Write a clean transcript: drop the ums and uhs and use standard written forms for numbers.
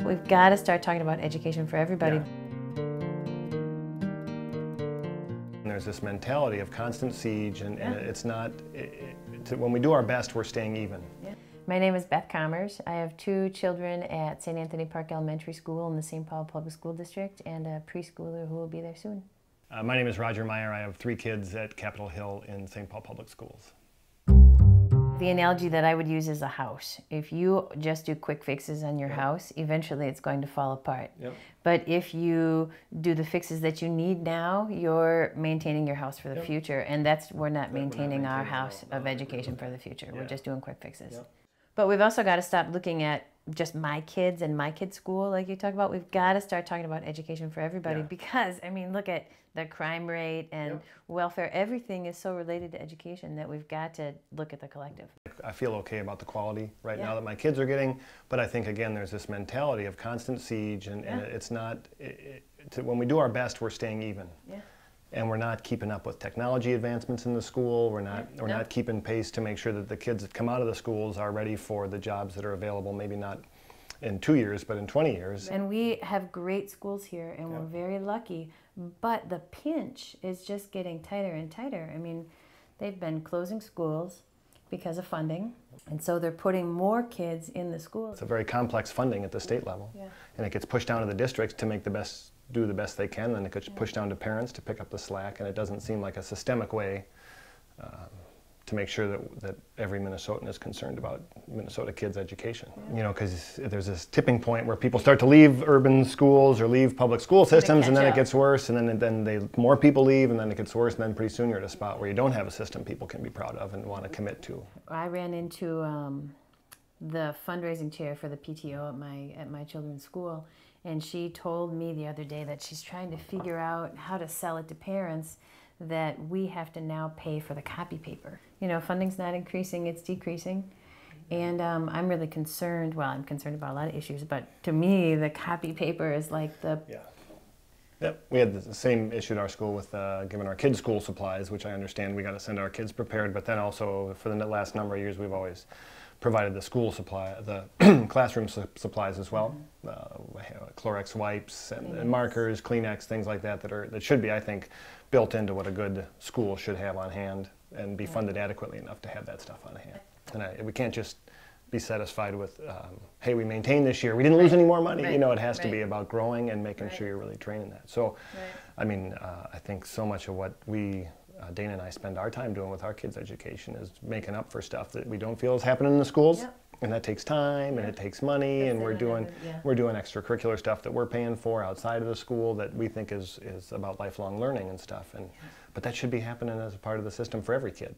We've got to start talking about education for everybody. Yeah. There's this mentality of constant siege, and it's not, when we do our best, we're staying even. Yeah. My name is Beth Commerce. I have 2 children at St. Anthony Park Elementary School in the St. Paul Public School District and a preschooler who will be there soon. My name is Roger Meyer. I have 3 kids at Capitol Hill in St. Paul Public Schools. The analogy that I would use is a house. If you just do quick fixes on your house, eventually it's going to fall apart. Yep. But if you do the fixes that you need now, you're maintaining your house for the future. And we're not maintaining our house of education for the future. We're just doing quick fixes. Yep. But we've also got to stop looking at just my kids and my kids' school like you talk about. We've got to start talking about education for everybody because, I mean, look at the crime rate and welfare. Everything is so related to education that we've got to look at the collective. I feel okay about the quality right now that my kids are getting, but I think, again, there's this mentality of constant siege, and it's not, when we do our best, we're staying even. Yeah. And we're not keeping up with technology advancements in the school. We're not keeping pace to make sure that the kids that come out of the schools are ready for the jobs that are available, maybe not in 2 years, but in 20 years. And we have great schools here, and we're very lucky, but the pinch is just getting tighter and tighter. I mean, they've been closing schools because of funding, and so they're putting more kids in the schools. It's a very complex funding at the state level, and it gets pushed down to the districts to make do the best they can, and it gets pushed down to parents to pick up the slack, and it doesn't seem like a systemic way to make sure that every Minnesotan is concerned about Minnesota kids' education. You know, because there's this tipping point where people start to leave urban schools or leave public school systems, and then it gets worse, and then more people leave, and then it gets worse, and then pretty soon you're at a spot where you don't have a system people can be proud of and want to commit to. I ran into the fundraising chair for the PTO at my children's school, and she told me the other day that she's trying to figure out how to sell it to parents that we have to now pay for the copy paper. You know, funding's not increasing, it's decreasing. And I'm really concerned, well, I'm concerned about a lot of issues, but to me, the copy paper is like the... Yep, we had the same issue at our school with giving our kids school supplies, which I understand we got to send our kids prepared, but then also for the last number of years we've always provided the school supply, the classroom supplies as well, Clorox wipes and markers, Kleenex, things like that that should be, I think, built into what a good school should have on hand and be funded adequately enough to have that stuff on hand. And we can't just be satisfied with, hey, we maintained this year, we didn't lose any more money. You know, it has to be about growing and making sure you're really training that. So, I mean, I think so much of what Dana and I spend our time doing with our kids' education is making up for stuff that we don't feel is happening in the schools. And that takes time and it takes money, and we're doing extracurricular stuff that we're paying for outside of the school that we think is about lifelong learning and stuff. But that should be happening as a part of the system for every kid.